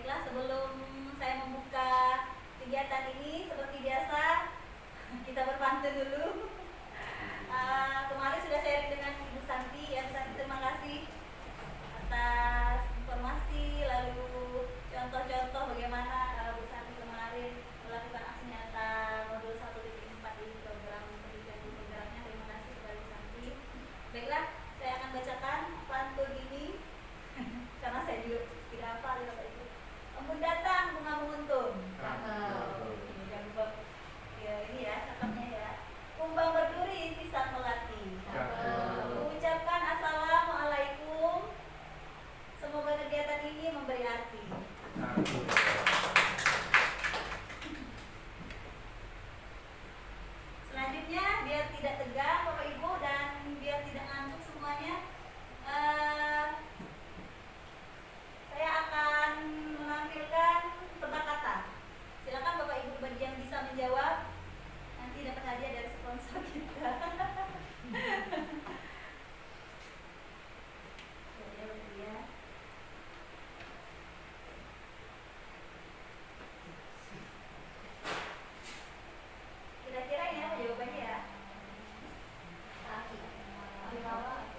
Baiklah, sebelum saya membuka kegiatan ini, seperti biasa kita berpantun dulu. Kemarin sudah sharing dengan Ibu Santi, ya Bu Santi, terima kasih atas informasi, lalu contoh-contoh bagaimana Bu Santi kemarin melakukan aksi nyata modul 1.4 ini program pendidikan di programnya. Terima kasih kepada Bu Santi. Baiklah, saya akan bacakan pantun ini karena saya juga tidak hafal ya Bapak Ibu. Embun datang bunga menguntung. Jangan lupa ya, ini ya cakepnya ya. Kumbang berduri pisang melati. Mengucapkan assalamualaikum. Semoga kegiatan ini memberi arti. Selanjutnya, biar tidak tegang Bapak Ibu dan biar tidak ngantuk semuanya, saya akan menampilkan tebak kata. Silakan Bapak Ibu bagi yang bisa menjawab, nanti dapat hadiah dari sponsor kita. Kira-kira ini apa jawabannya ya?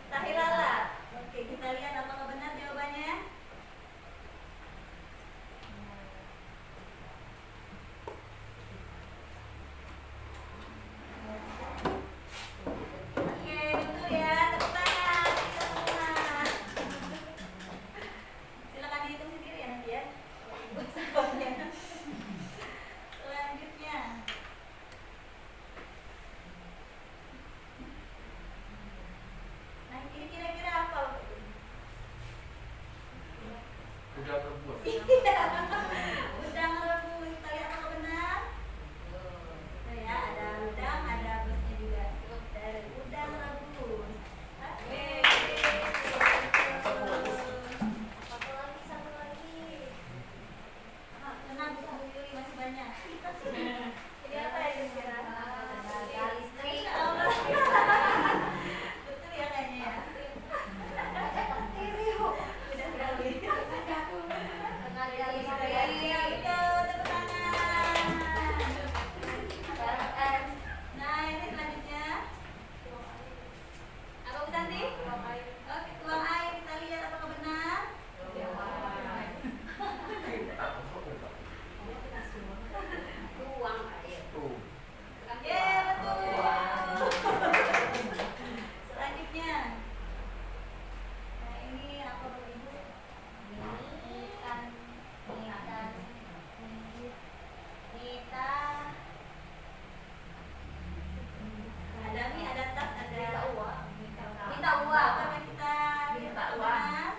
Tahi lalat. Oke, kita lihat apakah benar jawabannya. Oke, betul ya. Tepuk tangan kita semua. Silakan dihitung sendiri ya nanti ya. Buat skornya. Selanjutnya. Nah, ini kira-kira apa? Udang rebus. Iya. Udang rebus. Kita lihat apakah benar? Nah, ya, ada udang, ada busnya juga. Dari udang rebus. Oke. Satu lagi. Tenang Bu Yuli, masih banyak. Ini apa ya kira-kira? Ada listrik. Allah. Betul ya kayaknya ya. Udah kali. Nah, ini selanjutnya apa Bu Santi? Oke, tuang air, kita lihat apakah benar. Betul. Selanjutnya, nah ini apa Bapak Ibu? Ini ikan, kita ada mie, ada tas, ada minta uang. Apa kita minta uang?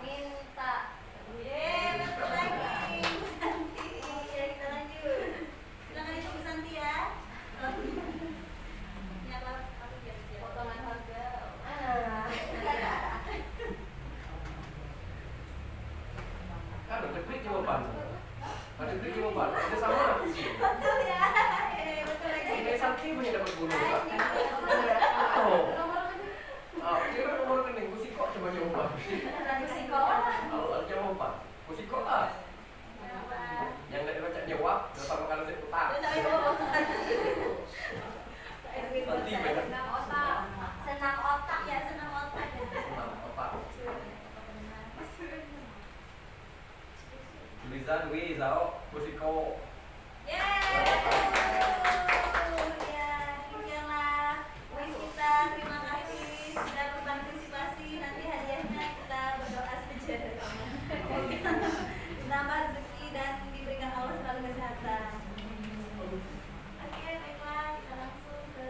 Minta. Betul lagi Bu Santi. Ya, kita lanjut. Silakan itu Bu Santi ya. Ini apa? Potongan harga. Kan ada klik jawaban. Ada klik jawaban. Ada sama aku sih. Betul ya. Betul lagi. Ini Santi punya dapat bonus Pak. Oh. Kira nomor rekening Kusiko coba jawab. Kusiko. Kalau jawab Kusiko ah. Yang enggak dibaca jawab, pertama kali saya putar. Nanti banyak. Senang otak ya, senang otak. Apa? Tulisan Dwi Zao Kusiko. Yeay. Ya, demikianlah kuis kita. Terima kasih sudah berpartisipasi. Nanti hadiahnya kita berdoa saja. Menambah rezeki dan diberikan Allah selalu kesehatan. Oke, baiklah, kita langsung ke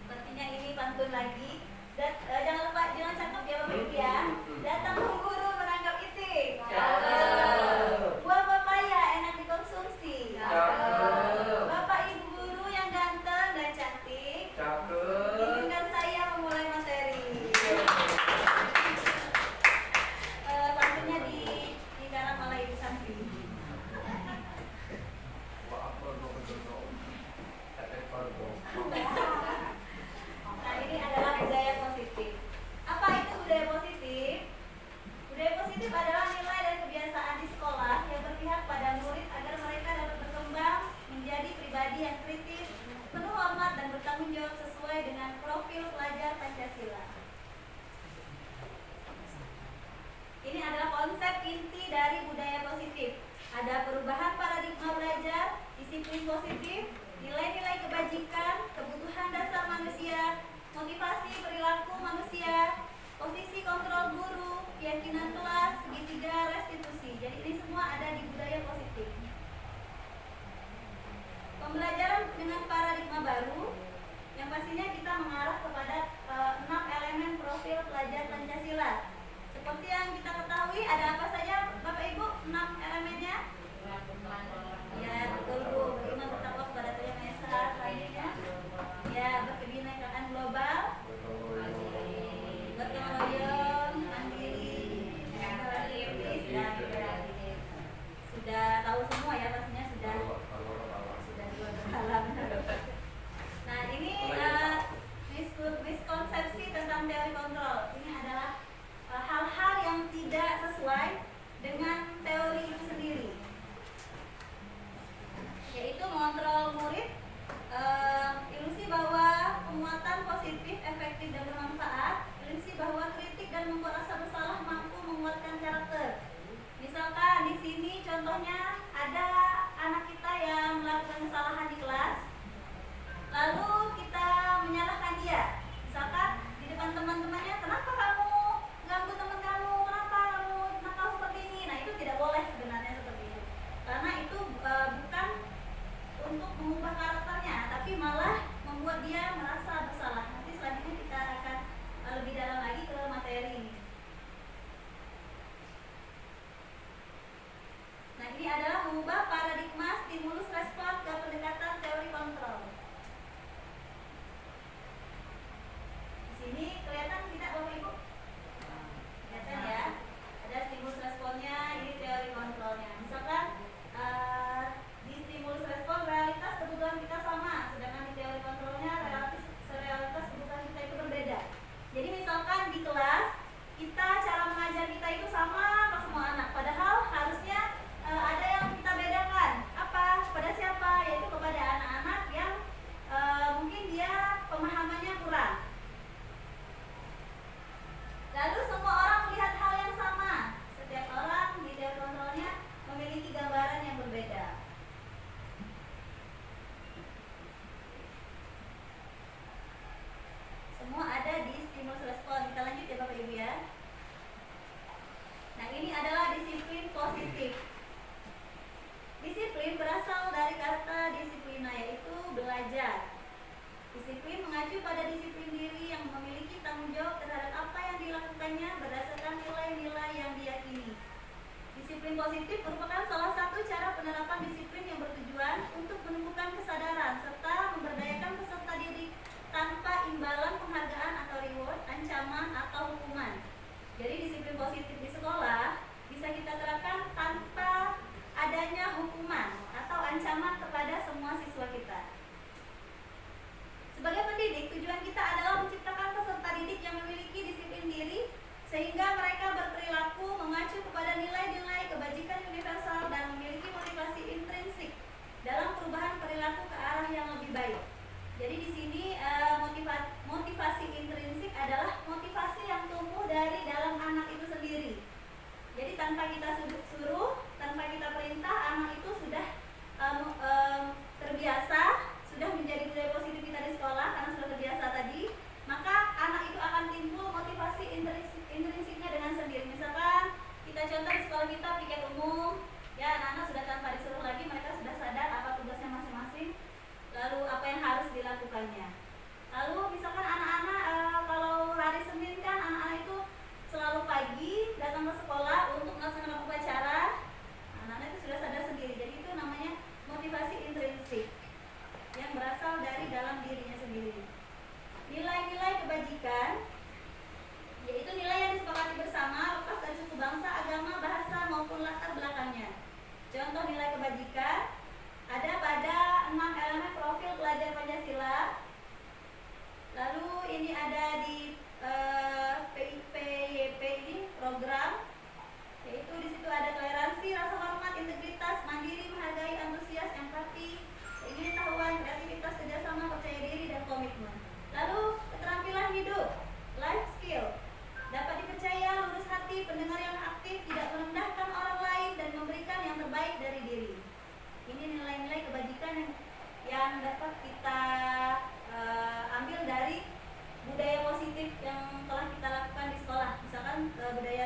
sepertinya ini pantun lagi. Dan jangan lupa, jangan cakep ya Bapak Ibu ya. Datang Bu Guru menangkap itik. Buah pepaya enak dikonsumsi. Bapak Ibu Guru yang ganteng dan cantik. Cakep. Izinkan saya memulai materi. inti dari budaya positif. Ada perubahan paradigma belajar, disiplin positif, nilai-nilai kebajikan, kebutuhan dasar manusia, motivasi perilaku manusia, posisi kontrol guru, keyakinan kelas, segitiga restitusi. Jadi ini semua ada di budaya positif. Pembelajaran dengan paradigma baru, yang pastinya kita mengarah kepada 6 elemen profil pelajar Pancasila. Seperti yang kita ketahui, ada apa saja Bapak Ibu 6 elemennya? Ya, betul Bu. Beriman bertakwa kepada Tuhan Yang Esa. Selanjutnya, ya, berkebinekaan global, bergotong royong, mandiri, etis, dan kreatif. Sudah tahu semua ya, pastinya sudah dua berhalang. Nah, ini miskonsepsi tentang teori kontrol. Ini adalah hal-hal yang tidak sesuai dengan teori itu sendiri, yaitu mengontrol murid, ilusi bahwa penguatan positif, efektif, dan bermanfaat, ilusi bahwa kritik dan membuat rasa bersalah mampu menguatkan karakter. Misalkan di sini contohnya ada anak kita yang melakukan kesalahan di kelas, lalu kita menyalahkan dia. Misalkan di depan teman-temannya, kenapa kamu ganggu teman kamu, kenapa kamu nakal seperti ini. Nah, itu tidak boleh sebenarnya seperti itu, karena itu bukan untuk mengubah karakternya, tapi malah membuat dia merasa bersalah. Nanti selanjutnya kita akan lebih dalam lagi ke materi ini. Nah, ini adalah mengubah paradigma stimulus respon ke pendekatan teori kontrol. Di sini kelihatan tidak Bapak Ibu? Kelihatan ya? Ada stimulus responnya, ini teori kontrolnya. Misalkan di stimulus respon realitas kebutuhan kita sama, sedangkan di teori kontrolnya realitas kebutuhan kita itu berbeda. Jadi misalkan di kelas kita cara mengajar kita itu sama ke semua anak, padahal harusnya ada yang kita bedakan. Apa? Kepada siapa? Yaitu kepada anak-anak yang mungkin dia pemahamannya kurang. Lalu semua orang melihat hal yang sama. Setiap orang di teori kontrolnya memiliki gambaran yang berbeda. Semua ada di stimulus respon. Kita lanjut ya Bapak Ibu ya. Nah, ini adalah disiplin positif. Disiplin berasal dari kata disiplina, yaitu belajar. Disiplin mengacu pada disiplin diri yang memiliki tanggung jawab terhadap apa yang dilakukannya berdasarkan nilai-nilai yang diyakini. Disiplin positif merupakan salah satu cara penerapan disiplin yang bertujuan untuk menumbuhkan kesadaran serta memberdayakan peserta didik tanpa imbalan penghargaan atau reward, ancaman atau hukuman. Jadi disiplin positif di sekolah bisa kita terapkan tanpa adanya hukuman atau ancaman kepada semua siswa kita. Sebagai pendidik, tujuan kita adalah menciptakan peserta didik yang memiliki disiplin diri sehingga mereka berperilaku mengacu kepada nilai-nilai kebajikan universal dan memiliki motivasi intrinsik dalam perubahan perilaku ke arah yang lebih baik. Jadi di sini motivasi intrinsik adalah motivasi yang tumbuh dari dalam anak itu sendiri. Jadi tanpa kita suruh, tanpa kita perintah, anak itu sudah terbiasa, sudah menjadi budaya positif kita di sekolah karena sudah terbiasa tadi. Maka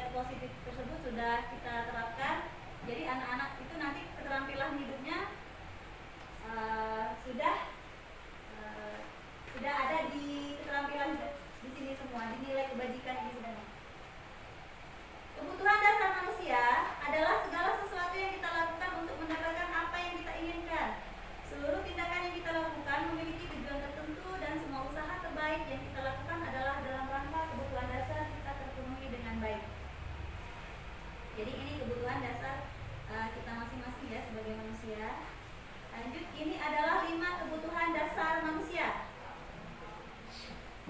mindset positif tersebut sudah kita terapkan. Jadi anak-anak itu nanti keterampilan hidupnya sudah ada di keterampilan hidup di sini semua, di nilai kebajikan ini sebenarnya. Kebutuhan dasar manusia adalah segala sesuatu yang kita lakukan untuk mendapatkan apa yang kita inginkan. Seluruh tindakan yang kita lakukan memiliki tujuan tertentu dan semua usaha terbaik yang kita lakukan adalah dalam rangka kebutuhan dasar kita terpenuhi dengan baik. Jadi ini kebutuhan dasar kita masing-masing ya sebagai manusia. Lanjut, ini adalah 5 kebutuhan dasar manusia.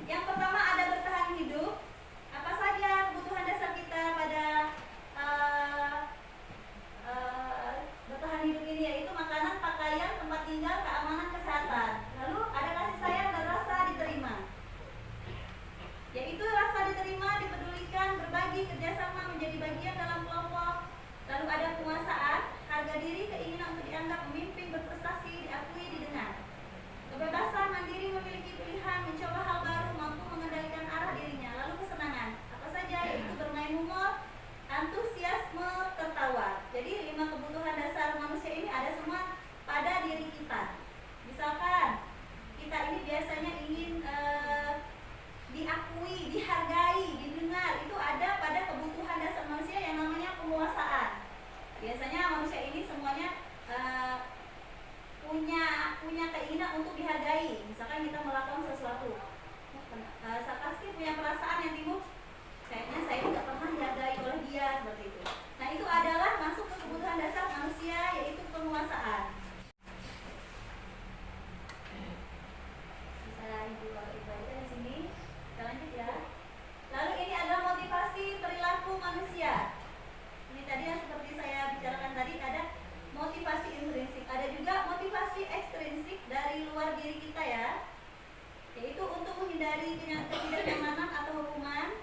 Yang pertama ada bertahan hidup. Apa saja kebutuhan dasar kita pada bertahan hidup ini, yaitu makanan, pakaian, tempat tinggal, keamanan, kesehatan. Lalu ada kasih sayang dan rasa diterima, yaitu rasa diterima, dipedulikan, berbagi, kerjasama, menjadi bagian dalam kelompok. Lalu ada penguasaan, harga diri, keinginan untuk dianggap pemimpin, berprestasi, diakui, didengar. Kebebasan, mandiri, memiliki pilihan, mencoba hal baru, mampu mengendalikan arah dirinya. Lalu kesenangan, apa saja, yaitu bermain humor, antusiasme, tertawa. Jadi 5 kebutuhan dasar manusia ini ada semua pada diri kita. Misalkan kita ini biasanya ingin diakui, dihargai, didengar, itu ada pada kebutuhan dasar manusia yang namanya penguasaan. Biasanya manusia ini semuanya punya keinginan untuk dihargai. Misalkan kita melakukan sesuatu, pasti punya perasaan yang timbul, kayaknya saya tidak pernah dihargai oleh dia, seperti itu. Nah, itu adalah masuk ke kebutuhan dasar manusia, yaitu penguasaan. Bisa ibu baca di sini. Kita lanjut ya. Lalu ini adalah motivasi perilaku manusia. Ini tadi yang seperti saya bicarakan tadi, ada motivasi intrinsik, ada juga motivasi ekstrinsik dari luar diri kita ya, yaitu untuk menghindari ketidaknyamanan atau hukuman.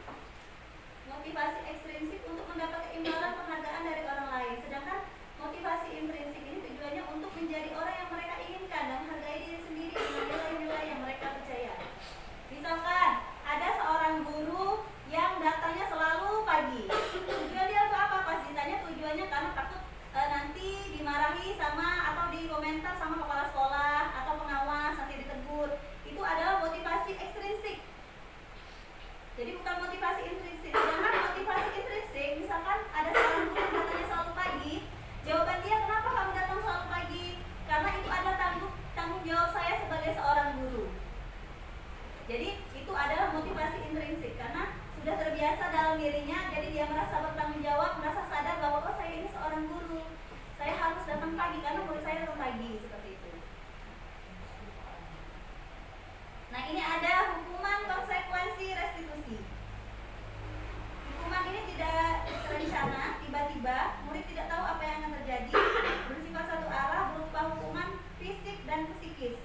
Motivasi ekstrinsik untuk mendapat keimbangan penghargaan dari orang lain, sedangkan motivasi intrinsik ini tujuannya untuk menjadi orang yang mereka inginkan dan menghargai diri sendiri dengan nilai-nilai yang mereka percaya. Misalkan ada seorang guru yang datangnya selalu pagi. Tujuan dia untuk apa? Pas ditanya tujuannya karena takut nanti dimarahi sama atau dikomentar sama kepala sekolah atau pengawas, nanti ditegur. Itu adalah motivasi ekstrinsik. Jadi bukan motivasi intrinsik. Sedangkan motivasi intrinsik, misalkan ada seorang guru yang datangnya selalu pagi, jawaban dia, kenapa kamu datang selalu pagi? Karena itu adalah tanggung jawab saya sebagai seorang guru. Jadi itu adalah motivasi intrinsik, karena sudah terbiasa dalam dirinya, jadi dia merasa bertanggung jawab, merasa sadar bahwa oh, saya ini seorang guru, saya harus datang pagi karena murid saya datang pagi, seperti itu. Nah, ini ada hukuman, konsekuensi, restitusi. Hukuman ini tidak terencana, tiba-tiba, murid tidak tahu apa yang akan terjadi, bersifat satu arah, berupa hukuman fisik dan psikis.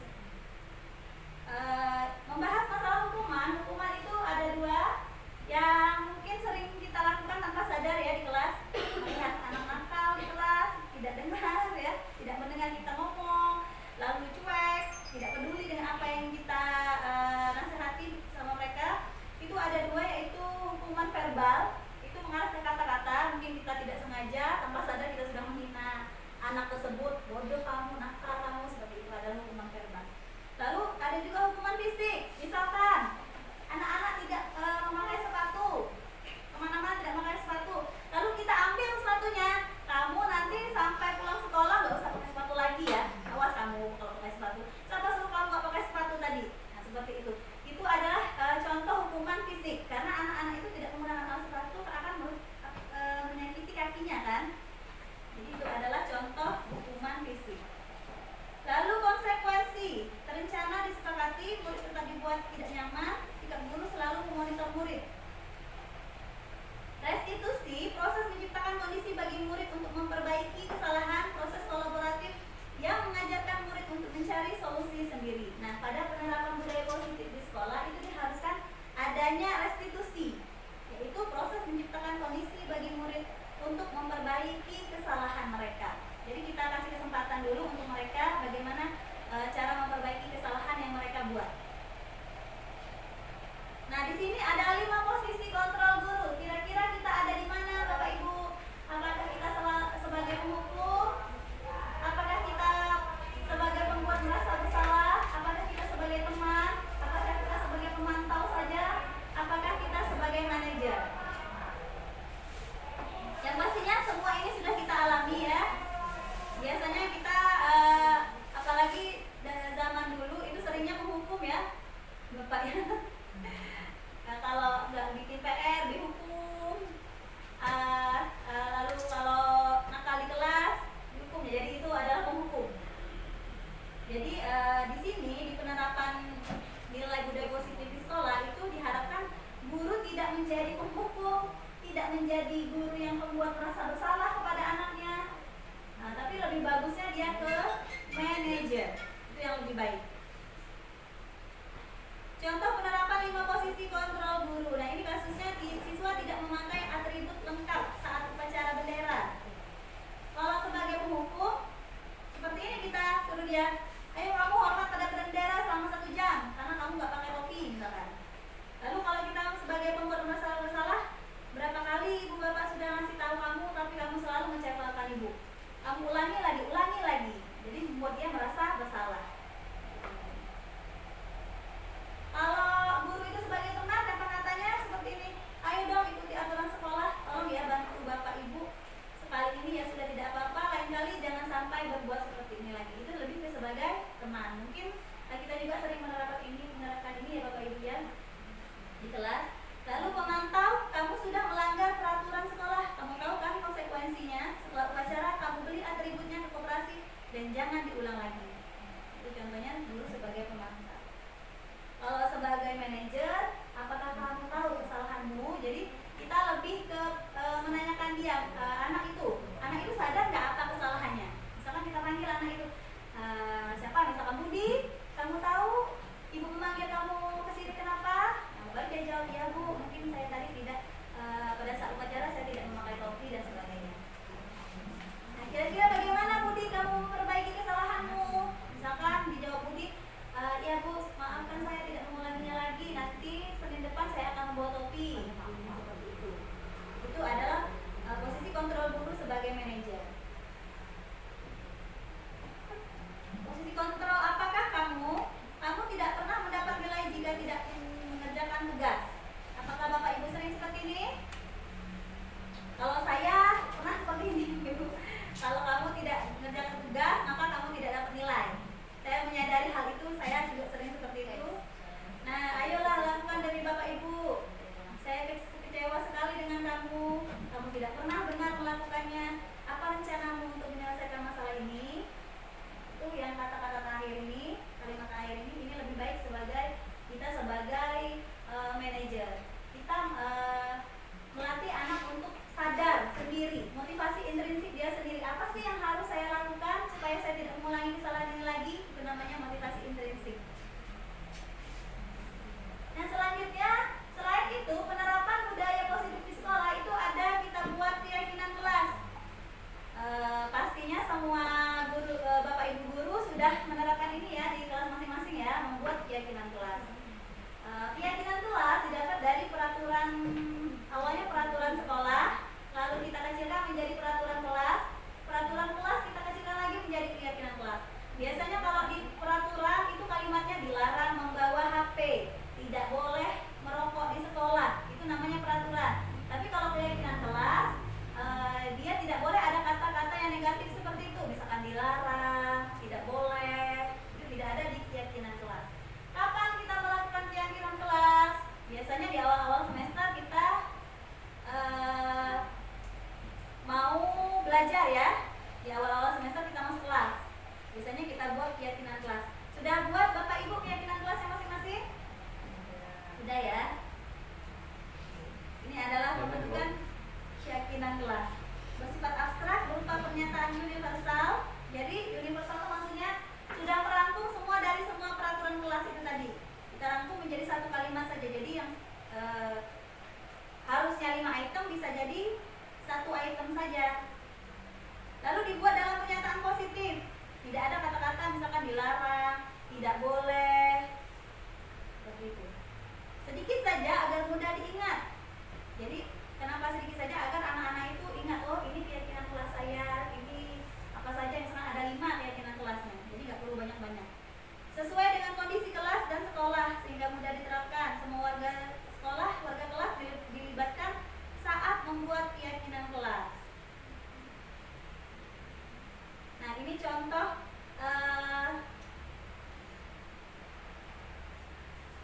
Membahas masalah hukuman itu ada 2 yang mungkin sering kita lakukan tanpa sadar ya di kelas. Melihat anak nakal di kelas, tidak dengar ya, tidak mendengar kita ngomong, lalu cuek, tidak peduli dengan apa yang kita nasihati, menghukum, tidak menjadi guru yang membuat merasa bersalah kepada anaknya. Nah, tapi lebih bagusnya dia ke manajer, itu yang lebih baik. Contoh penerapan 5 posisi kontrol guru. Nah, ini kasusnya siswa tidak memakai atribut lengkap saat upacara bendera. Kalau sebagai penghukum, seperti ini kita suruh dia, ayo kamu hormat pada bendera selama 1 jam karena kamu nggak pakai topi misalkan. Lalu kalau kita sebagai pembuat bersalah, berapa kali ibu bapak sudah ngasih tahu kamu tapi kamu selalu mengecewakan ibu. Kamu ulangi lagi. Jadi membuat dia merasa bersalah. Kalau guru itu sebagai teman, kata-katanya seperti ini, ayo dong ikuti aturan sekolah, tolong ya bantu bapak ibu. Sekali ini ya sudah tidak apa-apa, lain kali jangan sampai berbuat seperti ini lagi. Itu lebih ke sebagai teman. Mungkin kita juga sering menerapkan ini ya bapak ibu ya di kelas. Lalu pemantau, kamu sudah melanggar peraturan sekolah, kamu tahu kan konsekuensinya. Setelah upacara kamu beli atributnya ke koperasi dan jangan diulang lagi. Itu contohnya guru sebagai pemantau. Kalau sebagai manajer, apakah kamu tahu kesalahanmu? Jadi kita lebih ke menanyakan dia, anak itu sadar nggak apa kesalahannya? Misalkan kita panggil anak itu, siapa? Misalkan Budi, kamu tahu ibu memanggil kamu ke sini kenapa? Nah, baru dia jawab, ya bu, mungkin saya tadi tidak pada saat upacara saya tidak memakai topi dan sebagainya. Nah, kira-kira bagaimana Budi kamu memperbaiki kesalahanmu? Misalkan dijawab Budi, ya bu, maafkan saya tidak mengulanginya lagi. Nanti Senin depan saya akan membawa topi. Seperti itu. Itu adalah posisi kontrol guru sebagai manajer. Posisi kontrol, apakah kamu tidak pernah mendapat nilai jika tidak mengerjakan tugas? Apakah bapak ibu sering seperti ini? Kalau saya pernah seperti ini, ibu. Kalau kamu tidak mengerjakan tugas, maka kamu tidak dapat nilai. Saya menyadari hal itu, saya juga sering seperti itu. Nah, ayolah lakukan demi bapak ibu. Saya kecewa sekali dengan kamu. Kamu tidak pernah benar melakukannya. Apa rencanamu untuk menyelesaikan masalah ini? Itu yang kata-kata terakhir ini, kalimat terakhir ini lebih baik kita sebagai manajer. Kita melatih anak untuk sadar sendiri, motivasi intrinsik dia sendiri. Apa sih yang harus saya lakukan supaya saya tidak mengulangi kesalahan ini lagi? Itu namanya motivasi intrinsik. Nah, selanjutnya, selain itu penerapan budaya positif di sekolah itu ada kita buat keyakinan kelas. Pastinya semua guru, bapak ibu guru sudah menerapkan ini ya di kelas masing-masing ya, membuat keyakinan kelas. Keyakinan kelas didapat dari peraturan, awalnya peraturan sekolah, lalu kita kecilkan menjadi peraturan kelas kita kecilkan lagi menjadi keyakinan kelas. Biasanya kalau di peraturan itu kalimatnya dilarang membawa HP, tidak boleh merokok di sekolah, itu namanya peraturan. Tapi kalau keyakinan kelas, dia tidak boleh ada kata-kata yang negatif seperti itu, misalkan dilarang, tidak boleh, itu tidak ada di keyakinan kelas. Kapan kita melakukan keyakinan kelas? Biasanya di awal-awal semester kita mau belajar ya. Di awal-awal semester kita masuk kelas. Biasanya kita buat keyakinan kelas. Sudah buat Bapak Ibu keyakinan kelasnya masing-masing? Sudah ya. Ini adalah pembentukan keyakinan kelas. Bersifat abstrak berupa pernyataan universal. Jadi universal itu maksudnya sudah merangkum semua dari semua peraturan kelas itu tadi. Kita rangkum menjadi satu kalimat saja. Jadi yang harusnya 5 item bisa jadi 1 item saja. Lalu dibuat dalam pernyataan positif. Tidak ada kata-kata misalkan dilarang, tidak boleh, seperti itu. Sedikit saja agar mudah diingat. Jadi kenapa sedikit saja? Agar anak-anak itu ingat, oh ini keyakinan kelas saya, ini apa saja, misalkan ada 5 keyakinan kelasnya. Jadi nggak perlu banyak-banyak. Sesuai dengan kondisi kelas dan sekolah sehingga mudah diterapkan. Semua warga sekolah, warga kelas dilibatkan saat membuat keyakinan kelas. Nah, ini contoh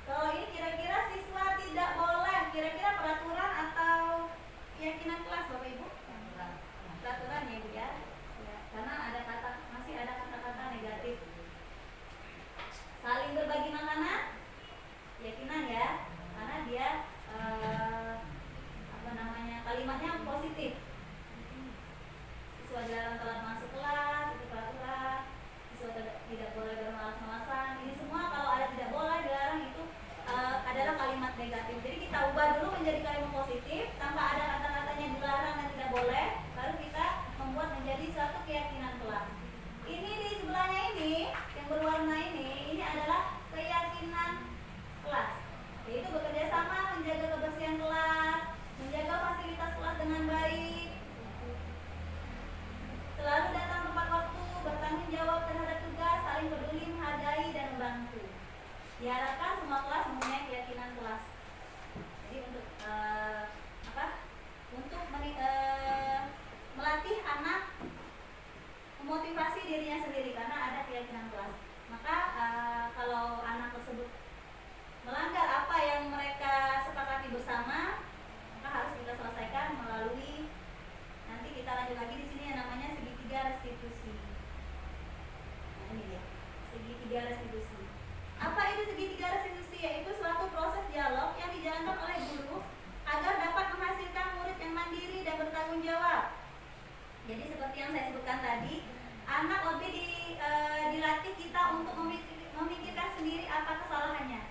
kalau ini kira-kira siswa tidak boleh, kira-kira dilarang telat masuk kelas, itu peraturan. Siswa tidak boleh bermalas-malasan. Ini semua kalau ada tidak boleh dilarang itu adalah kalimat negatif. Jadi kita ubah dulu menjadi kalimat positif tanpa ada kata-katanya dilarang dan tidak boleh, baru kita membuat menjadi suatu keyakinan kelas. Ini di sebelahnya ini yang berwarna ini adalah keyakinan kelas, yaitu bekerja sama menjaga kebersihan kelas, menjaga fasilitas kelas dengan baik, selalu datang tepat waktu, bertanggung jawab terhadap tugas, saling peduli, menghargai dan membantu. Diharapkan semua kelas mempunyai keyakinan kelas. Jadi untuk melatih anak memotivasi dirinya sendiri karena ada keyakinan kelas. Maka kalau anak tersebut melanggar apa yang mereka sepakati bersama, maka harus kita selesaikan melalui, nanti kita lanjut lagi di sini yang namanya segitiga restitusi. Nah, ini dia, segitiga restitusi. Apa itu segitiga restitusi? Yaitu suatu proses dialog yang dijalankan oleh guru agar dapat menghasilkan murid yang mandiri dan bertanggung jawab. Jadi seperti yang saya sebutkan tadi, anak lebih dilatih kita untuk memikirkan sendiri apa kesalahannya.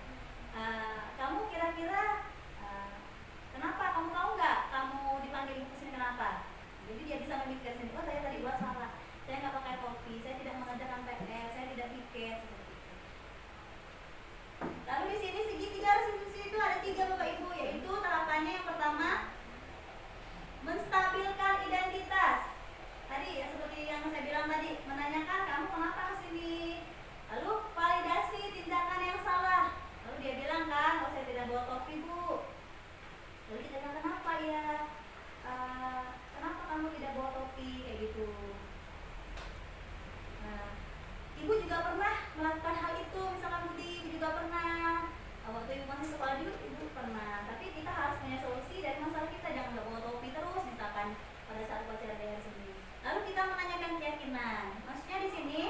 Kamu kira-kira kenapa? Kamu tahu nggak? Kamu dipanggil ibu kesini kenapa? Jadi dia bisa memikirkan sendiri. Oh, saya tadi buat salah. Saya nggak pakai topi. Saya tidak mengerjakan PR. Saya tidak piket. Lalu di sini segitiga restitusi itu ada 3 Bapak Ibu, yaitu tahapannya yang pertama menstabilkan identitas. Tadi ya seperti yang saya bilang tadi, menanyakan kamu kenapa kesini. Lalu validasi tindakan yang salah. Lalu dia bilang kan, oh saya tidak bawa topi Bu. Lalu kita bilang kenapa ya? Kenapa kamu tidak bawa topi kayak gitu? Nah, Ibu juga pernah melakukan hal itu, misalkan Budi juga pernah. Waktu Ibu masih sekolah dulu, Ibu pernah. Tapi kita harus punya solusi dari masalah kita, jangan nggak bawa topi terus, misalkan pada saat upacara daerah sendiri. Lalu kita menanyakan keyakinan. Maksudnya di sini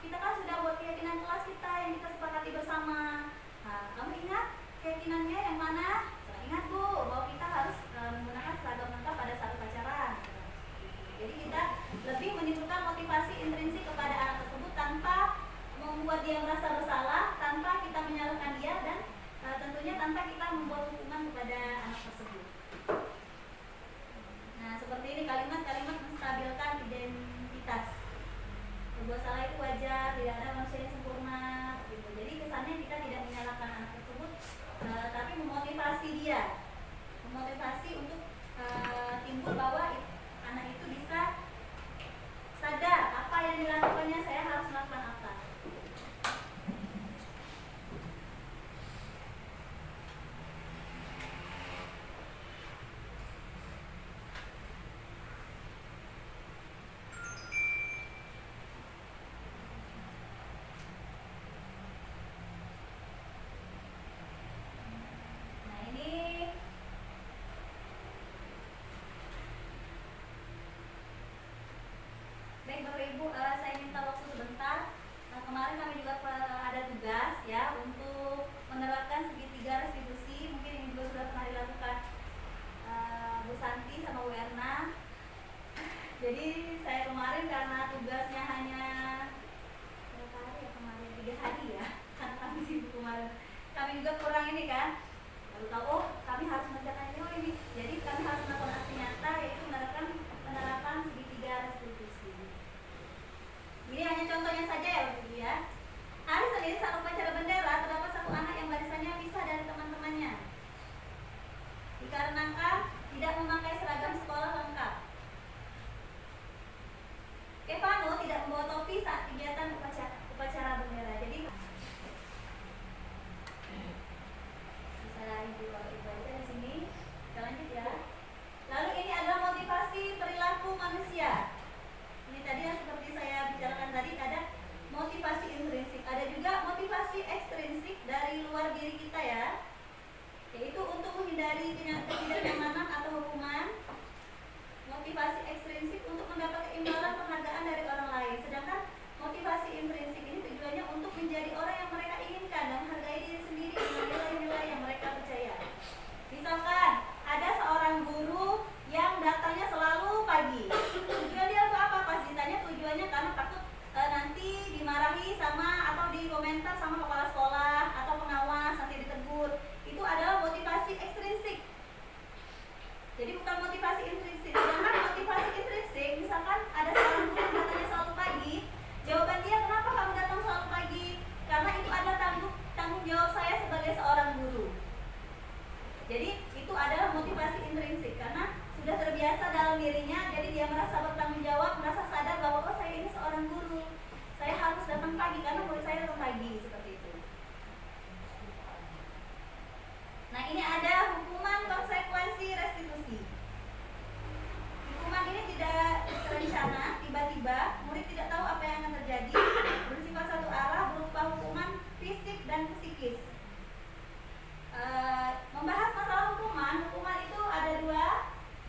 kita kan sudah buat keyakinan kelas kita yang kita sepakati bersama. Nah, kamu ingat keyakinannya yang mana? Ingat Bu, bahwa kita harus menggunakan seragam lengkap pada saat upacara. Jadi kita lebih menimbulkan motivasi intrinsik kepada anak tersebut tanpa membuat dia merasa bersalah, tanpa kita menyalahkan dia, dan tentunya tanpa kita membuat hukuman kepada anak tersebut. Nah, seperti ini kalimat-kalimat menstabilkan identitas. Berbuat salah itu wajar, tidak ada manusia yang sempurna gitu. Jadi kesannya kita tidak menyalahkan anak tersebut, tapi memotivasi dia, memotivasi untuk timbul bahwa anak itu bisa sadar apa yang dilakukannya, saya harus melakukan apa. Baik Bapak Ibu, saya minta waktu sebentar. Kemarin kami juga ada tugas ya untuk menerapkan segitiga restitusi. Mungkin ini juga sudah pernah dilakukan Bu Santi sama Bu Erna. Jadi saya kemarin karena tugasnya hanya berapa hari ya kemarin? 3 hari ya, karena kami sibuk kemarin. Kami juga kurang ini kan. Lalu tahu, oh kami harus mengerjakan ini, oh ini. Jadi kami harus melakukan aksi nyata, yaitu menerapkan penerapan segitiga restitusi. Ini hanya contohnya saja ya Bapak Ibu ya. Hari Senin saat upacara bendera terdapat satu anak yang barisannya pisah dari teman-temannya dikarenakan tidak memakai seragam sekolah lengkap. Kevano tidak membawa topi saat kegiatan upacara bendera. Jadi bisa Ibu Bapak Ibu aja di sini. Kita lanjut ya. Lalu ini adalah motivasi perilaku manusia. Ini tadi yang seperti saya bicarakan tadi, ada motivasi intrinsik, ada juga motivasi ekstrinsik dari luar diri kita ya, yaitu untuk menghindari ketidaknyamanan atau hukuman, Jadi bukan motivasi intrinsik. Sedangkan motivasi intrinsik, misalkan ada seorang guru yang datangnya selalu pagi, jawaban dia, kenapa kamu datang selalu pagi? Karena itu adalah tanggung jawab saya sebagai seorang guru. Jadi itu adalah motivasi intrinsik, karena sudah terbiasa dalam dirinya, jadi dia merasa bertanggung jawab, merasa sadar bahwa oh saya ini seorang guru, saya harus datang pagi karena murid saya datang pagi, seperti itu. Nah, ini ada hukuman, konsekuensi, restitusi. Hukuman ini tidak terencana, tiba-tiba, murid tidak tahu apa yang akan terjadi, bersifat satu arah, berupa hukuman fisik dan psikis. Membahas masalah hukuman itu ada dua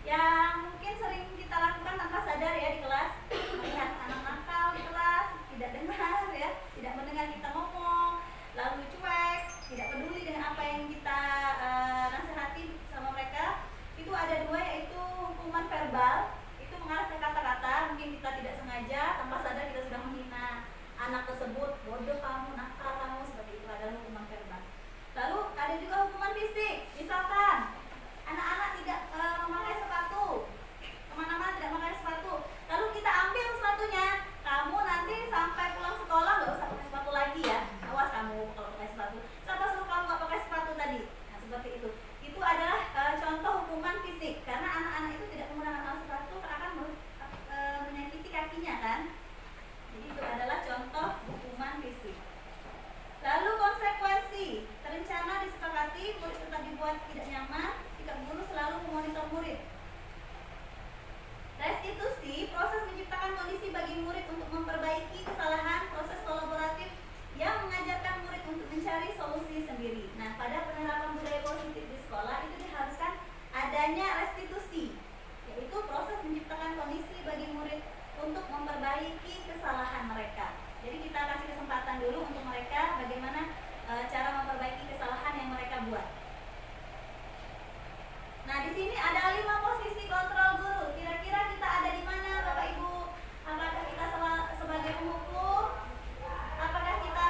yang mungkin sering kita lakukan tanpa sadar ya di kelas. Melihat anak nakal di kelas, tidak dengar ya, tidak mendengar kita ngomong, lalu cuek, tidak peduli dengan apa yang kita nasihati sama mereka. Itu ada dua, yaitu hukuman verbal, itu mengarah ke kata-kata, mungkin kita tidak sengaja, tanpa sadar kita sudah menghina anak tersebut, bodoh kamu, nakal kamu, seperti itu, adalah hukuman verbal. Lalu ada juga hukuman fisik, misalkan anak-anak tidak memakai sepatu, kemana-mana tidak memakai sepatu, lalu kita ambil sepatunya, kamu nanti sampai pulang sekolah nggak usah pakai sepatu lagi ya, awas kamu kalau pakai sepatu, siapa suruh kamu nggak pakai sepatu tadi. Nah, seperti itu adalah contoh hukuman fisik, karena anak-anak itu tidak menggunakan alas sepatu akan menyakiti kakinya kan. Jadi itu adalah contoh hukuman fisik. Lalu konsekuensi, terencana, disepakati, murid tetap dibuat tidak nyaman, sikap guru selalu memonitor murid. Restitusi, proses menciptakan kondisi bagi murid untuk memperbaiki kesalahan, proses kolaboratif yang mengajarkan murid untuk mencari solusi sendiri. Nah, pada penerapan budaya positif di sekolah itu diharuskan adanya restitusi, yaitu proses menciptakan kondisi bagi murid untuk memperbaiki kesalahan mereka. Jadi kita kasih kesempatan dulu untuk mereka bagaimana cara memperbaiki kesalahan yang mereka buat. Nah, di sini ada 5 posisi kontrol guru. Kira-kira kita ada di mana, Bapak Ibu? Apakah kita sebagai penghukum? Apakah kita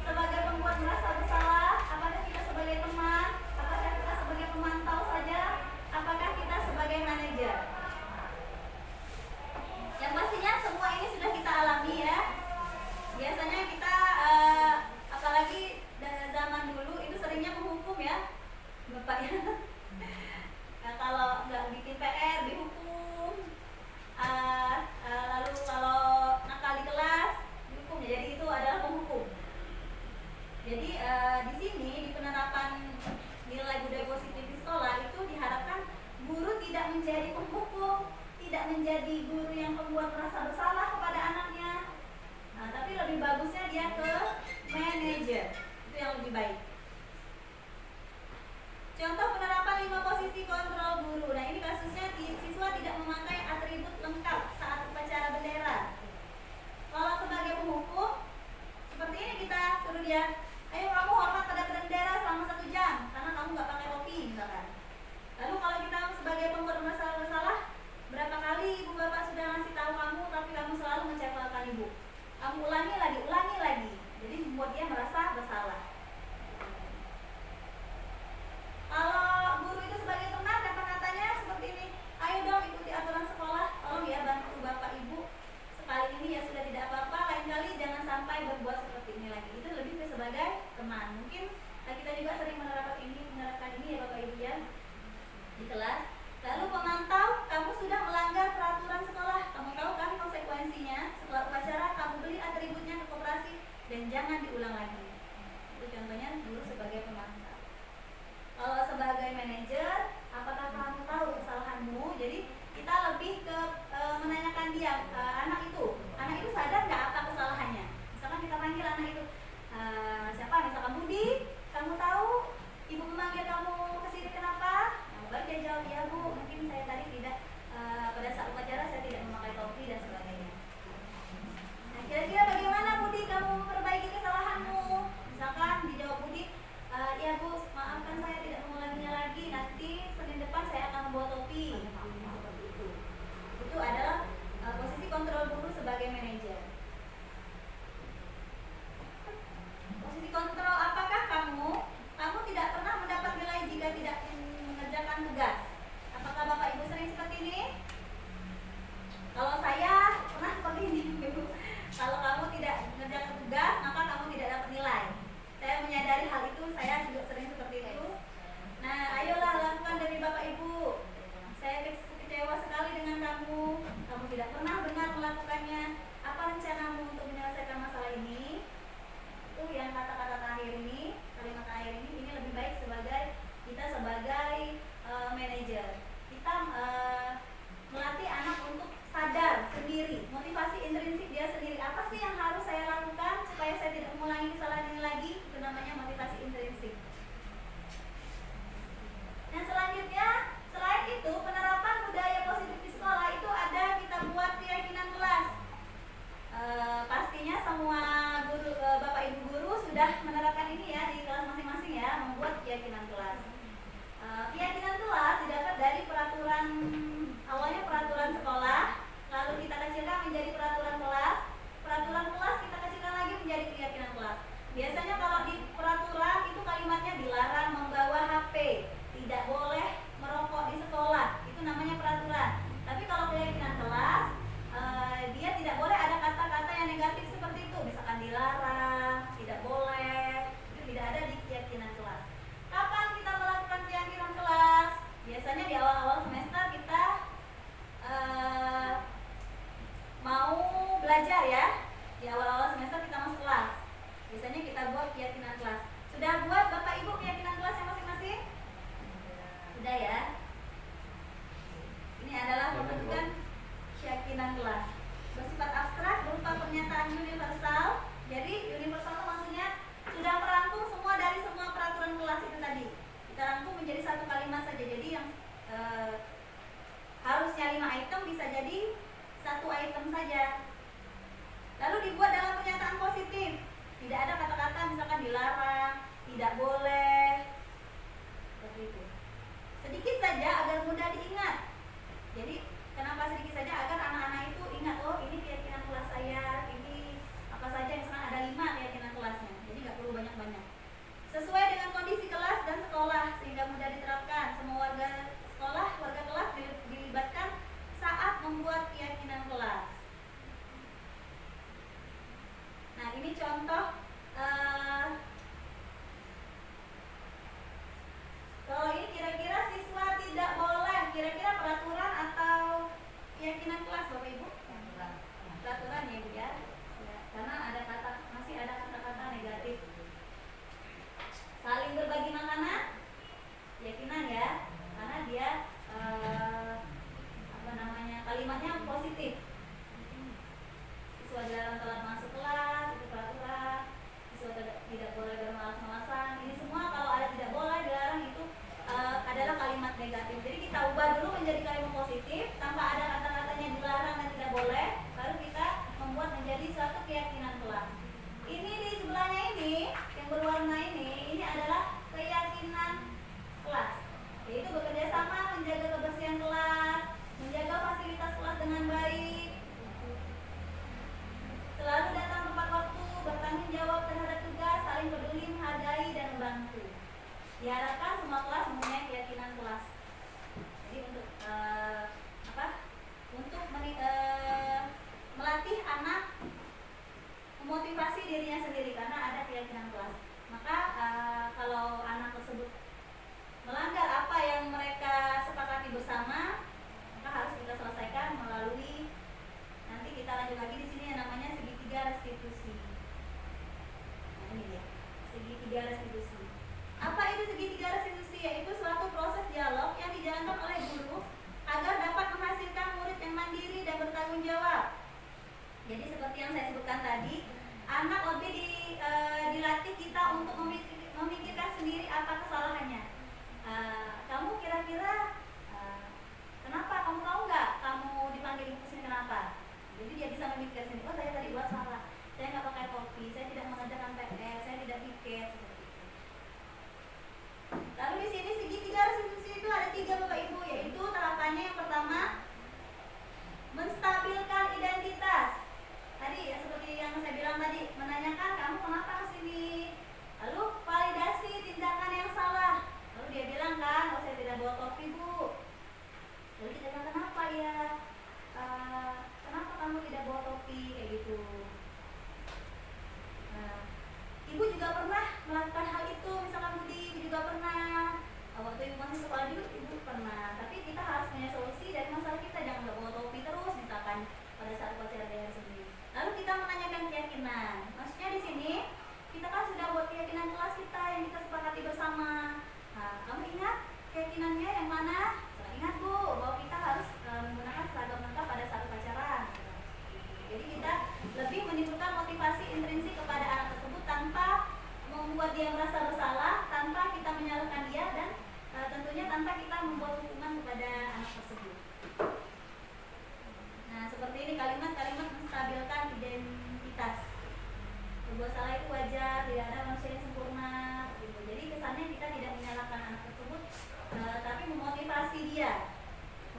sebagai pembuat merasa bersalah? Apakah kita sebagai teman? Apakah kita sebagai pemantau saja? Apakah kita sebagai manajer? Yang pastinya semua ini sudah kita alami ya. Biasanya kita apalagi zaman dulu itu seringnya menghukum ya, Bapak ya. Nah, kalau nggak bikin PR dihukum, lalu kalau nakal di kelas dihukum. Jadi itu adalah penghukum. Jadi di sini di penerapan nilai budaya positif di sekolah itu diharapkan guru tidak menjadi penghukum, tidak menjadi guru yang membuat merasa bersalah kepada anaknya. Nah, tapi lebih bagusnya dia ke manajer, itu yang lebih baik. Contoh penerapan 5 posisi kontrol guru. Nah, ini kasusnya siswa tidak memakai atribut lengkap saat upacara bendera. Kalau sebagai penghukum, seperti ini kita suruh dia, ayo kamu hormat pada bendera selama 1 jam, karena kamu nggak pakai topi misalkan. Lalu kalau kita sebagai pembuat merasa bersalah, berapa kali ibu bapak sudah ngasih tahu kamu, tapi kamu selalu mencekalkan ibu. Kamu ulangi lagi. Jadi membuat dia merasa bersalah. Kalau guru itu sebagai teman, kata-katanya seperti ini, ayo dong ikuti aturan sekolah, tolong ya bantu bapak ibu, sekali ini ya sudah tidak apa-apa, lain kali jangan sampai berbuat seperti ini lagi. Itu lebih ke sebagai teman. Mungkin kita juga sering menerapkan ini ya bapak ibu ya di kelas. Lalu pemantau, kamu sudah melanggar peraturan sekolah, kamu tahu kan konsekuensinya. Setelah upacara kamu beli atributnya ke koperasi dan jangan diulang lagi. Itu contohnya guru sebagai pemantau. Kalau sebagai manajer, apakah kamu tahu kesalahanmu? Jadi kita lebih ke menanyakan dia, anak itu sadar nggak apa kesalahannya? Misalkan kita panggil anak itu, siapa? Misalkan Budi, kamu tahu ibu memanggil kamu ke sini kenapa? Nah, baru dia jawab, ya bu, mungkin saya tadi tidak pada saat upacara saya tidak memakai topi dan sebagainya. Nah, kira-kira bagaimana Budi kamu memperbaiki kesalahanmu? Misalkan dijawab Budi, ya bu, maafkan saya tidak mengulanginya lagi. Nanti Senin depan saya akan membawa topi. Seperti itu. Itu adalah posisi kontrol ini? Kalau saya pernah seperti ini. Kalau kamu tidak mengerjakan tugas, maka kamu tidak dapat nilai. Saya menyadari hal itu, saya juga sering seperti itu. Nah, ayolah lakukan demi Bapak Ibu. Saya kecewa sekali dengan kamu. Kamu tidak pernah benar melakukannya. Apa rencanamu untuk menyelesaikan masalah ini? Itu yang kata-kata terakhir ini, kalimat terakhir ini lebih baik kita sebagai manajer. Kita melatih anak untuk sadar sendiri, motivasi intrinsik dia sendiri. Apa sih yang harus saya lakukan supaya saya tidak mengulangi kesalahan ini lagi? Itu namanya motivasi intrinsik. Nah, selanjutnya, selain itu penerapan budaya positif di sekolah itu ada kita buat keyakinan kelas. Pastinya semua guru, Bapak Ibu guru sudah menerapkan ini ya di kelas masing-masing ya, membuat keyakinan kelas. Keyakinan kelas didapat dari peraturan, awalnya peraturan sekolah, lalu kita kecilkan menjadi peraturan kelas kita kecilkan lagi menjadi keyakinan kelas. Biasanya kalau di peraturan itu kalimatnya dilarang membawa HP, tidak boleh merokok di sekolah, itu namanya peraturan. Tapi kalau keyakinan kelas, dia tidak boleh ada kata-kata yang negatif seperti itu, misalkan dilarang, tidak boleh, itu tidak ada di keyakinan kelas. Kapan kita melakukan keyakinan kelas? Biasanya di awal-awal semester kita mau belajar ya. Di awal-awal semester kita masuk kelas. Biasanya kita buat keyakinan kelas. Sudah buat Bapak Ibu keyakinan kelas yang masing-masing? Sudah ya. Ini adalah pembentukan keyakinan kelas. Bersifat abstrak berupa pernyataan universal. Jadi universal itu maksudnya sudah merangkum semua dari semua peraturan kelas itu tadi. Kita rangkum menjadi satu kalimat saja. Jadi yang harusnya 5 item bisa jadi 1 item saja. Lalu dibuat dalam pernyataan positif. Tidak ada kata-kata misalkan dilarang, tidak boleh, seperti itu. Sedikit saja agar mudah diingat. Jadi kenapa sedikit saja? Agar anak-anak itu ingat, oh ini keyakinan kelas saya, ini apa saja, misalkan ada 5 keyakinan kelasnya. Jadi nggak perlu banyak-banyak. Sesuai dengan kondisi kelas dan sekolah sehingga mudah diterapkan. Semua warga sekolah, warga kelas dilibatkan saat membuat keyakinan kelas. Nah, ini contoh kalau ini kira-kira siswa tidak boleh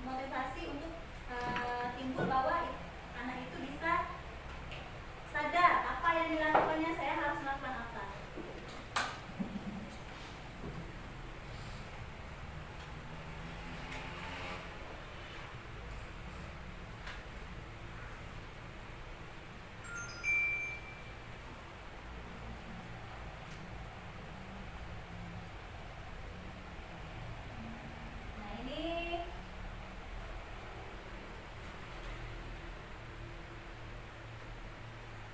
motivasi untuk timbul bahwa anak itu bisa sadar apa yang dilakukannya, saya harus melakukan apa. Nah ini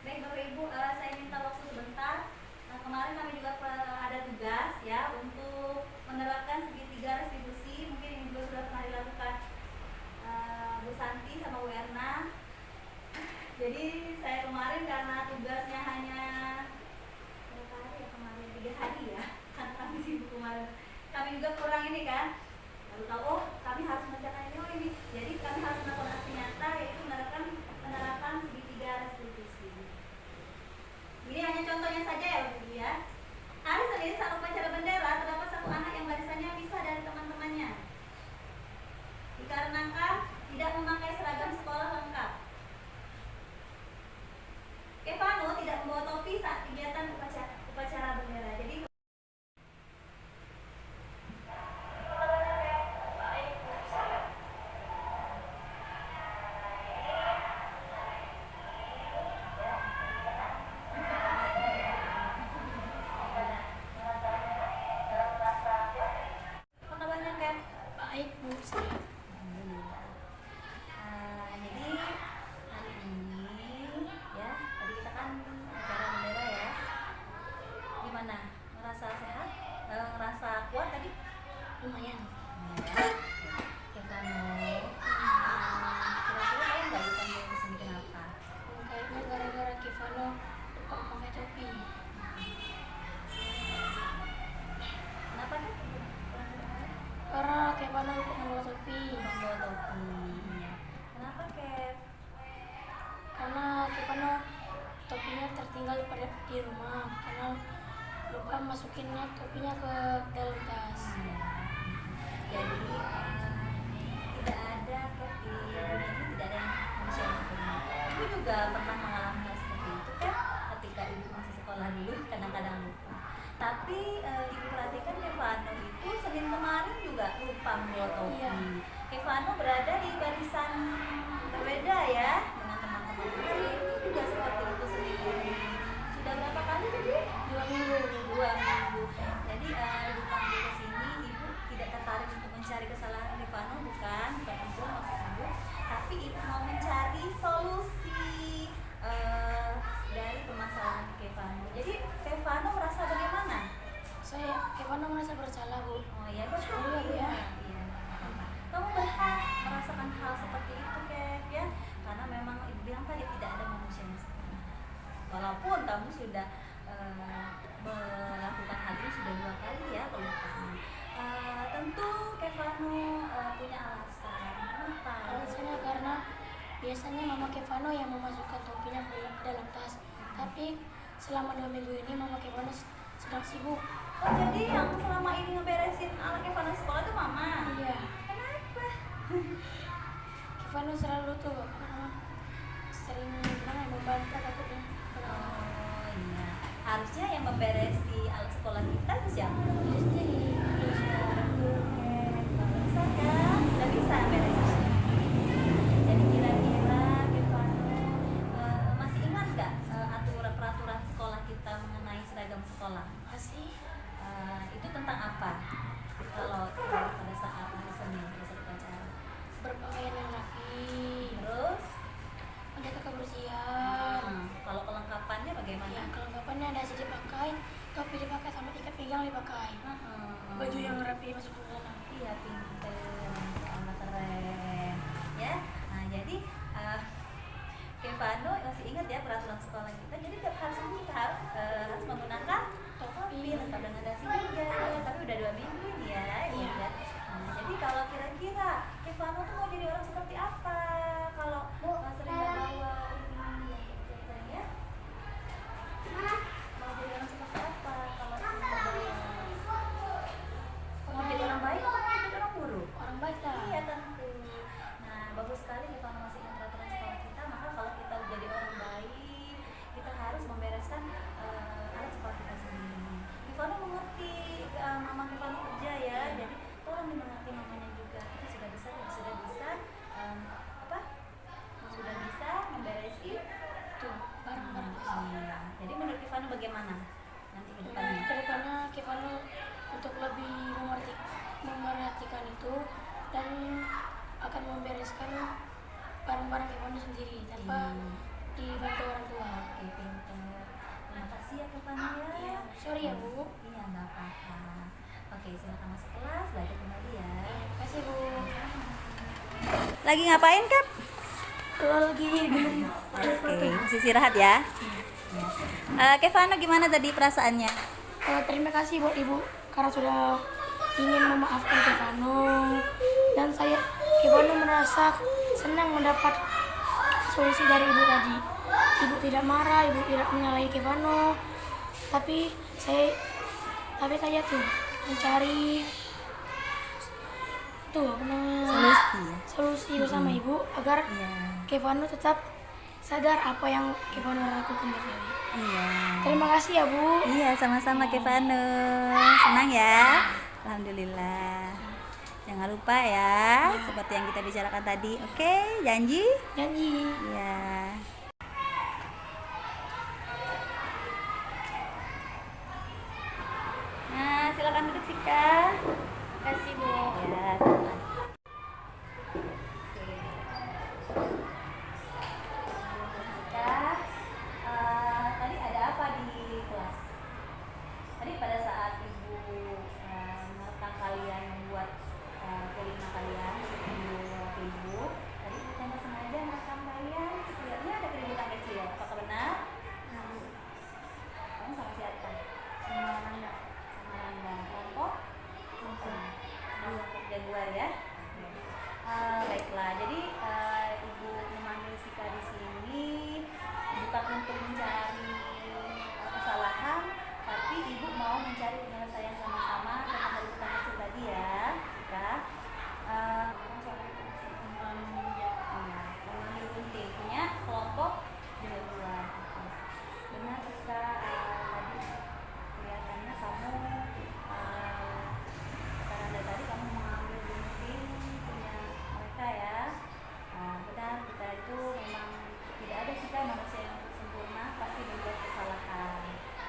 baik Bapak Ibu, saya minta waktu sebentar. Kemarin kami juga ada tugas ya untuk menerapkan segitiga restribusi. Mungkin ini juga sudah pernah dilakukan Bu Santi sama Bu Erna. Jadi saya kemarin karena tugasnya hanya berapa hari ya kemarin, 3 hari ya, karena kami sibuk kemarin. Kami juga kurang ini kan, baru tahu oh kami harus mengerjakan ini, oh ini. Jadi kami harus melakukan aksi nyata, yaitu menerapkan segitiga restribusi. Ini hanya contohnya saja ya Bu ya. Hari Senin saat upacara bendera terdapat satu anak yang barisannya pisah dari teman-temannya dikarenakan tidak memakai seragam sekolah lengkap. Kevano tidak membawa topi saat kegiatan upacara bendera. Jadi apa kabarnya Kev? Baik Bu, saya. Jadi hari ini ya, tadi kita kan acara bendera ya. Gimana? Ngerasa sehat? Ngerasa kuat tadi? Lumayan. Ya. Kevano, kira-kira kamu nggak dipanggil kesini kenapa? Kayaknya gara-gara Kevano lupa pakai topi. Kenapa tuh? Karena Kevano lupa membawa topi. Membawa topi. Iya. Kenapa Kev? Karena Kevano topinya tertinggal di rumah. Karena lupa masukinnya topinya ke dalam tas. Iya. Jadi tidak ada Kev di dunia ini tidak ada yang manusia yang sempurna. Ibu juga pernah mengalami hal seperti itu kan, ketika ibu masih sekolah dulu kadang-kadang lupa. Tapi ibu perhatikan Kevano itu Senin kemarin juga lupa membawa topi. Iya. Kevano berada di barisan berbeda ya dengan teman-teman lain. Itu juga seperti itu sendiri. Sudah berapa kali tadi? 2 minggu. 2 minggu. Jadi ibu panggil ke sini, ibu tidak tertarik untuk mencari kesalahan Kevano, bukan itu maksud ibu. Tapi ibu mau mencari solusi dari permasalahan Kevano. Jadi Kevano merasa bagaimana? Kevano merasa bersalah Bu. Oh ya betul Iya, Bu, ya. Iya. Kamu berhak merasakan hal seperti itu Kev ya, karena memang ibu bilang tadi tidak ada manusia yang sempurna. Walaupun kamu sudah melakukan hal ini sudah 2 kali ya kelupaan. Tentu Kevano punya alasan. Kenapa? Alasannya karena biasanya Mama Kevano yang memasukkan topinya ke dalam tas. Tapi selama 2 minggu ini Mama Kevano sedang sibuk. Oh jadi yang selama ini ngeberesin anak Kevano sekolah itu mama? Iya. Kenapa? Kevano selalu tuh sering membantah takutnya. Oh iya, harusnya yang memberesi alat sekolah kita itu siapa? Nggak bisa kan? Nggak bisa beresin. Jadi kira-kira Kevano masih ingat nggak aturan peraturan sekolah kita mengenai seragam sekolah? Masih Itu tentang apa? Kalau pada saat hari Senin pada saat upacara. berpakaian yang rapi, Terus menjaga kebersihan. kalau kelengkapannya bagaimana? Ya, kelengkapannya ada sih dipakai, topi dipakai, sampai ikat pinggang dipakai. Baju yang rapi masuk ke dalam. Iya pinter, anak keren ya. Nah jadi Kevano masih ingat ya peraturan sekolah kita. Jadi tiap hari Senin kita harus menggunakan topi lengkap dengan dasi juga. Tapi udah 2 minggu ini ya, Ibu Iya. ya. Nah, jadi kalau kira-kira Kevano tuh mau jadi orang seperti apa? Kalau sering bawa ini ya? Mau jadi orang seperti apa? Kalau sering bawa? Mau jadi orang baik atau mau jadi orang buruk? Orang baik lah. Iya tentu. sendiri tanpa dibantu orang tua. Oke, pinter. Terima kasih ya Kevano ya. Iya, sorry ya Bu. Iya, nggak apa-apa. Oke, silakan masuk kelas, belajar kembali ya. Terima kasih Bu. Lagi ngapain, Kap? Kalau lagi belum Oke, masih istirahat ya. Kevano gimana tadi perasaannya? terima kasih buat Ibu karena sudah ingin memaafkan Kevano, dan Kevano merasa senang mendapat solusi dari Ibu tadi. Ibu tidak marah, Ibu tidak menyalahi Kevano, tapi saya tuh mencari solusi bersama Ibu agar Kevano tetap sadar apa yang Kevano lakukan tadi. Iya. Terima kasih ya Bu. Iya, sama-sama Kevano. Senang ya? Alhamdulillah. Jangan lupa ya, seperti yang kita bicarakan tadi. Oke, janji? Janji. Iya. Nah, silakan duduk Sika. Terima kasih Bu. Ya, silakan. Tadi ada apa di kelas? Tadi pada saat Ibu merekam kalian membuat kelima kalian, Ibu tadi tanpa sengaja merekam kalian. Ini ada keributan kecil. Apakah benar? Kamu sama siapa? Sama Rangga. Sama Rangga. Kelompok? Kelompok jaguar ya. Baiklah, jadi Ibu memanggil Sika di sini bukan untuk mencari kesalahan, tapi Ibu mau mencari penyelesaian sama-sama tentang keributan kecil tadi ya, Sika. Mengambil gunting punya kelompok jaguar. Benar Sika, tadi kelihatannya kamu karena tadi kamu mengambil gunting punya mereka ya. Benar, kita itu memang tidak ada Sika manusia yang sempurna, pasti membuat kesalahan.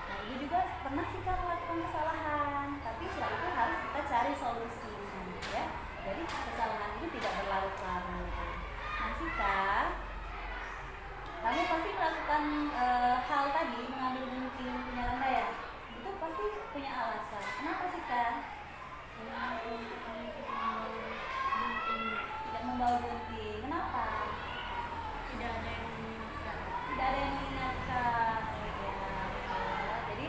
Nah, Ibu juga pernah Sika melakukan kesalahan, tapi setelah itu harus kita cari solusi ya. Jadi kesalahan itu tidak berlarut-larut. Nah Sika, kamu pasti melakukan hal tadi, mengambil gunting punya Rangga ya. Itu pasti punya alasan. Kenapa Sika? Tidak membawa gunting. Kenapa? Tidak ada yang mengingatkan. Ya. Jadi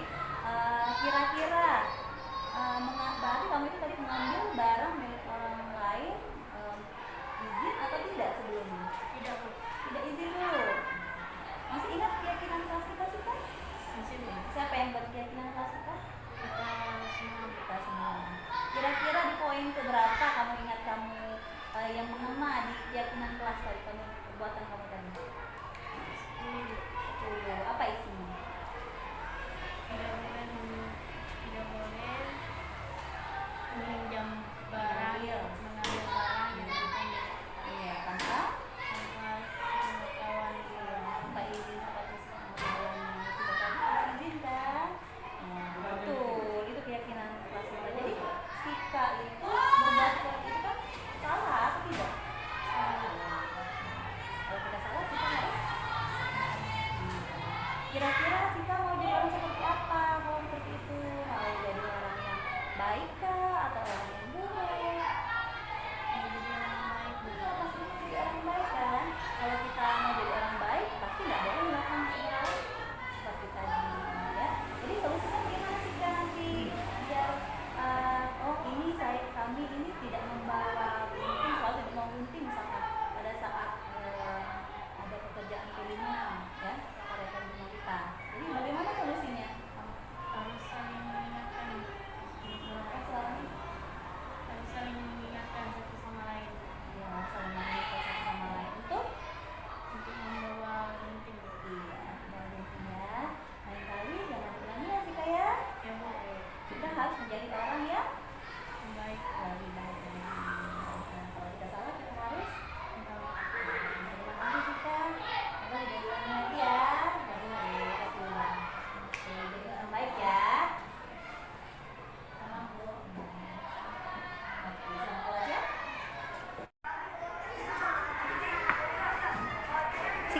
kira-kira berarti kamu itu tadi mengambil barang milik orang lain, izin atau tidak sebelumnya? Tidak izin dulu. Masih ingat keyakinan kelas kita sih kan? Siapa yang buat keyakinan kelas kita? Kita semua. Kira-kira di poin keberapa kamu ingat kamu yang mengena di keyakinan kelas tadi, kamu perbuatan kamu tadi? 10. Apa isinya? Tidak boleh meminjam barang, mengambil barang Iya, tanpa pengetahuan tanpa izin, tanpa pengetahuan. Sudah tadi izin kan? Nah, betul, itu keyakinan kelas kita. Jadi Sika itu berbuat seperti itu kan salah atau tidak?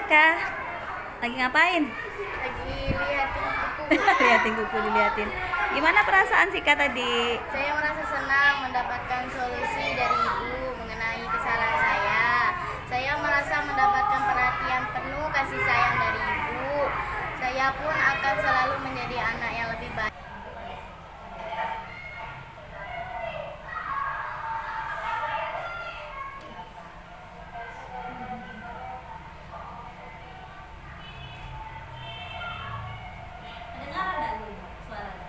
Sika? Lagi ngapain? Lagi liatin buku. Liatin buku, diliatin. Gimana perasaan Sika tadi? Saya merasa senang mendapatkan solusi dari ibu mengenai kesalahan saya. Saya merasa mendapatkan perhatian penuh kasih sayang dari ibu. Saya pun akan selalu menjadi anak yang lebih baik. Kedengaran nggak dulu suaranya?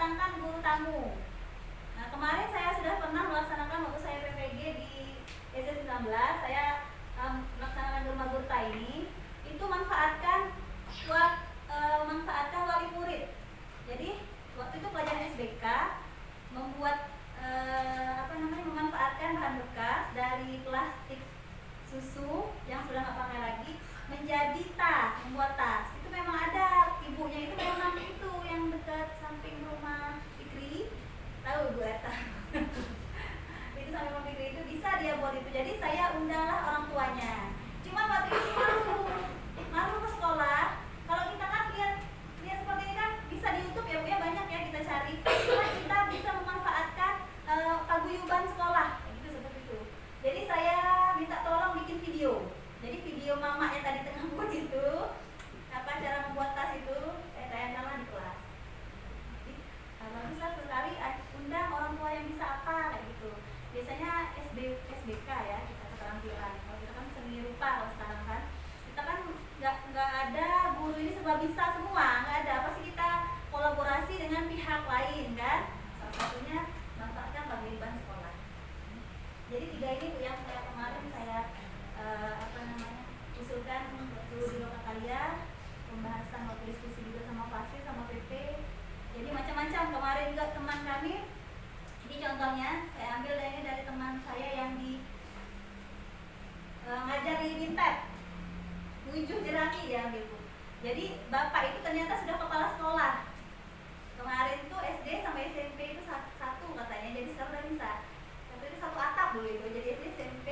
mendatangkan guru tamu. Nah, kemarin saya sudah pernah melaksanakan waktu saya PPG di SD19, saya melaksanakan rumah gurta ini. Itu manfaatkan wali murid. Jadi waktu itu pelajaran SBK membuat memanfaatkan bahan bekas dari plastik susu yang sudah nggak pakai lagi menjadi tas, membuat tas. Itu memang ada ibunya, itu memang itu yang dekat samping rumah Fikri, tahu Bu Eta. Itu samping rumah Fikri itu bisa dia buat itu. Jadi saya undanglah orang tuanya. Cuma waktu itu malu ke sekolah. Kalau kita kan lihat seperti ini kan bisa di YouTube ya Bu ya, banyak ya kita cari. Cuma kita bisa memanfaatkan paguyuban sekolah, gitu seperti itu. Jadi saya minta tolong bikin video. Jadi video mama yang tadi tengah buat itu, cara membuat tas itu, saya tayangkanlah di kelas. Jadi baguslah sekali undang orang tua yang bisa apa kayak gitu. Biasanya SBK ya, kita keterampilan. Kalau kita kan seni rupa kalau sekarang kan, kita kan nggak ada guru ini serba bisa semua, nggak ada. Pasti kita kolaborasi dengan pihak lain kan. Salah satunya manfaatkan paguyuban sekolah. Jadi 3 ini Bu yang kemarin saya usulkan waktu di Lokakarya, pembahasan waktu diskusi juga sama Fasil sama PP. Jadi macam-macam. Kemarin juga teman kami, ini contohnya saya ambil dari teman saya yang di ngajar di Bintet, Wujud Jerami dia ambil Bu. Jadi bapak itu ternyata sudah kepala sekolah. Kemarin tuh SD sampai SMP itu satu katanya, jadi sekarang udah bisa. Tapi itu satu atap dulu itu, jadi SD SMP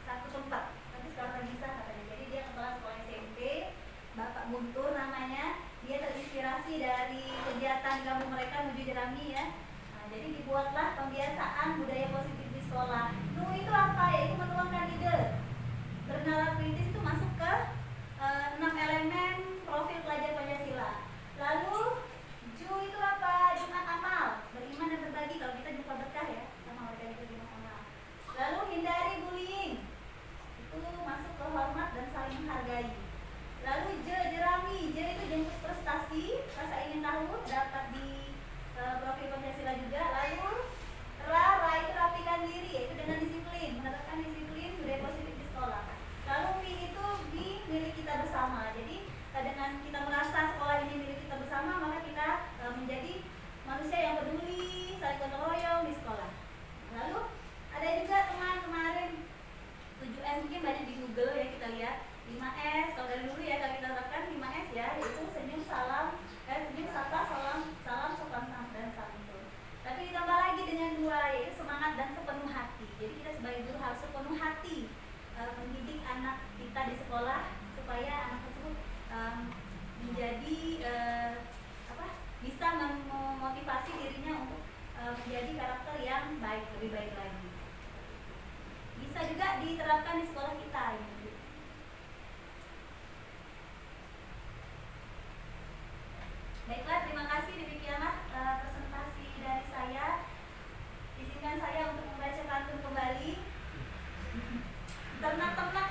satu tempat. Tapi sekarang udah bisa katanya. Jadi dia kepala sekolah SMP, Bapak Guntur namanya. Dia terinspirasi dari kegiatan di kampung mereka menuju Jerami ya. Nah, jadi dibuatlah pembiasaan budaya positif di sekolah. Itu apa ya? Itu menuangkan ide. Bernalar kritis itu masuk ke 6 elemen profil pelajar Pancasila. Lalu itu apa? Jumat amal, beriman dan berbagi. Kalau kita jumpa berkah ya sama warga itu Jumat amal. Lalu hindari bullying, itu masuk ke hormat dan saling menghargai. Lalu jerami, itu jemput prestasi, rasa ingin tahu dapat di profil Pancasila juga. Lalu ra itu rapikan diri, yaitu dengan disiplin, menerapkan disiplin budaya positif di sekolah. Lalu itu di milik kita bersama. Jadi dengan kita merasa sekolah ini milik kita bersama, maka kita menjadi manusia yang peduli, saling gotong royong di sekolah. Lalu ada juga teman kemarin 7S, mungkin banyak di Google ya kita lihat. 5S, kalau dari dulu ya kalau kita terapkan 5S ya, yaitu senyum sapa salam sopan dan santun. Tapi ditambah lagi dengan 2, yaitu semangat dan sepenuh hati. Jadi kita sebagai guru harus sepenuh hati mendidik anak kita di sekolah supaya anak tersebut menjadi bisa memotivasi dirinya untuk menjadi karakter yang lebih baik lagi. Bisa juga diterapkan di sekolah kita ini. Baiklah, terima kasih. Demikianlah presentasi dari saya. Izinkan saya untuk membaca pantun kembali. Ternak-ternak